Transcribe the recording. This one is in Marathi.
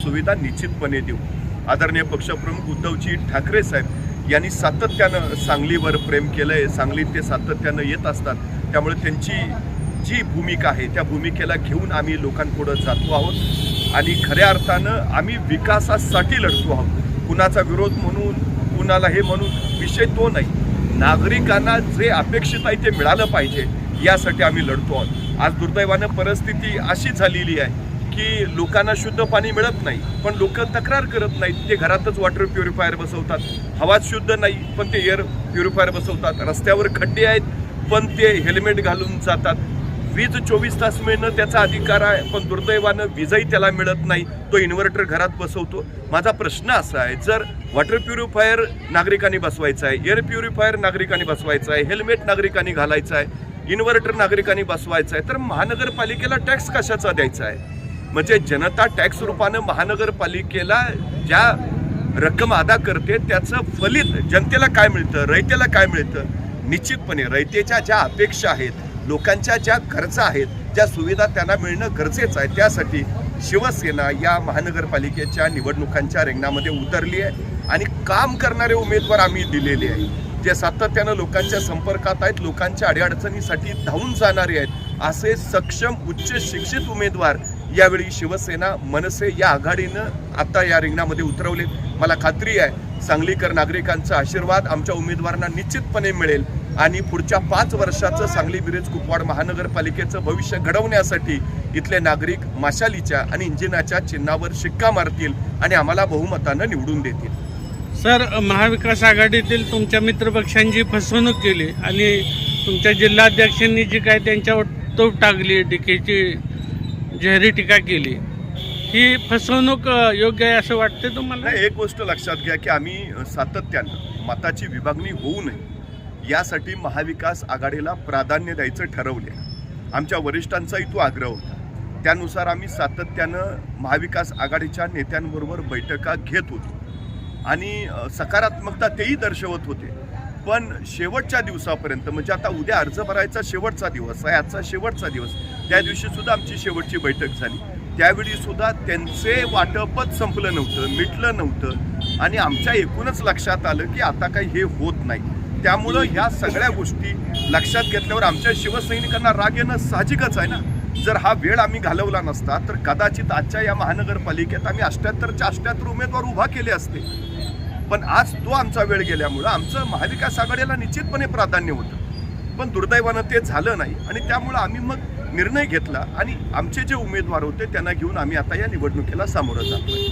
सुविधा निश्चितपणे देऊ। आदरणीय पक्षप्रमुख उद्धवजी ठाकरे साहेब यांनी सातत्यानं सांगलीवर प्रेम केलंय, सांगलीत ते सातत्यानं येत असतात, त्यामुळे त्यांची जी भूमिका आहे त्या भूमिकेला घेऊन आम्ही लोकांपुढे जातो आहोत आणि खऱ्या अर्थानं आम्ही विकासासाठी लढतो आहोत। कुणाचा विरोध म्हणून, कुणाला हे म्हणून विषय तो नाही। नागरिकांना जे अपेक्षित आहे ते मिळालं पाहिजे यासाठी आम्ही लढतो आहोत। आज दुर्दैवानं परिस्थिती अशी झालेली आहे की लोकांना शुद्ध पाणी मिळत नाही, पण लोक तक्रार करत नाहीत। ते घरातच वॉटर प्युरिफायर बसवतात, हवा शुद्ध नाही पण ते एअर प्युरिफायर बसवतात, रस्त्यावर खड्डे आहेत पण ते हेल्मेट घालून जातात। वीज 24 तास मिळणं त्याचा अधिकार आहे, पण दुर्दैवानं वीजही त्याला मिळत नाही, तो इन्व्हर्टर घरात बसवतो। माझा प्रश्न असा आहे, जर वॉटर प्युरिफायर नागरिकांनी बसवायचा आहे, एअर प्युरिफायर नागरिकांनी बसवायचा आहे, हेल्मेट नागरिकांनी घालायचं आहे, इन्व्हर्टर नागरिकांनी बसवायचं आहे, तर महानगरपालिकेला टॅक्स कशाचा द्यायचा आहे? म्हणजे जनता टॅक्स रूपानं महानगरपालिकेला ज्या रक्कम अदा करते त्याचं फलित जनतेला काय मिळतं, रयतेला काय मिळतं? निश्चितपणे रयतेच्या ज्या अपेक्षा आहेत, लोकांच्या ज्या गरजा आहेत, ज्या सुविधा त्यांना मिळणं गरजेचं आहे, त्यासाठी शिवसेना या महानगरपालिकेच्या निवडणुकांच्या रिंगणामध्ये उतरली आहे आणि काम करणारे उमेदवार आम्ही दिलेले आहेत, जे सातत्यानं लोकांच्या संपर्कात आहेत, लोकांच्या अडीअडचणीसाठी धावून जाणारे आहेत। असे सक्षम उच्च शिक्षित उमेदवार यावेळी शिवसेना मनसे या आघाडीनं आता या रिंगणामध्ये उतरवले। मला खात्री आहे सांगलीकर नागरिकांचा आशीर्वाद आमच्या उमेदवारांना निश्चितपणे मिळेल आणि पुढच्या 5 वर्षाचं सांगली मिरज कुपवाड महानगरपालिकेचं भविष्य घडवण्यासाठी इथले नागरिक मशालीच्या आणि इंजिनाच्या चिन्हावर शिक्का मारतील आणि आम्हाला बहुमतानं निवडून देतील। सर, महाविकास आघाडीतील तुमच्या मित्रपक्षांची फसवणूक केली आणि तुमच्या जिल्हाध्यक्षांनी जी काय त्यांच्यावर तोफ टाकली, टीकेची जाहीर टीका केली, ही फसवणूक योग्य आहे असं वाटतं तुम्हाला? नाही, एक गोष्ट लक्षात घ्या की आम्ही सातत्यानं मताची विभागणी होऊ नये यासाठी महाविकास आघाडीला प्राधान्य द्यायचं ठरवले। आमच्या वरिष्ठांचाही तो आग्रह होता, त्यानुसार आम्ही सातत्यानं महाविकास आघाडीच्या नेत्यांबरोबर बैठका घेत होतो आणि सकारात्मकता तेही दर्शवत होते। पण शेवटच्या दिवसापर्यंत, म्हणजे आता उद्या अर्ज भरायचा शेवटचा दिवस आहे, आजचा शेवटचा दिवस, त्या दिवशी सुद्धा आमची शेवटची बैठक झाली, त्यावेळी सुद्धा त्यांचे वाटपच संपलं नव्हतं, मिटलं नव्हतं आणि आमच्या एकूणच लक्षात आलं की आता काही हे होत नाही। त्यामुळं ह्या सगळ्या गोष्टी लक्षात घेतल्यावर आमच्या शिवसैनिकांना राग येणं साहजिकच आहे ना। जर हा वेळ आम्ही घालवला नसता तर कदाचित आजच्या या महानगरपालिकेत आम्ही 78च्या 78 उमेदवार उभा केले असते, पण आज तो आमचा वेळ गेल्यामुळं आमचं महाविकास आघाडीला निश्चितपणे प्राधान्य होतं, पण दुर्दैवानं ते झालं नाही आणि त्यामुळं आम्ही मग निर्णय घेतला आणि आमचे जे उमेदवार होते त्यांना घेऊन आम्ही आता या निवडणुकीला सामोरं जातोय।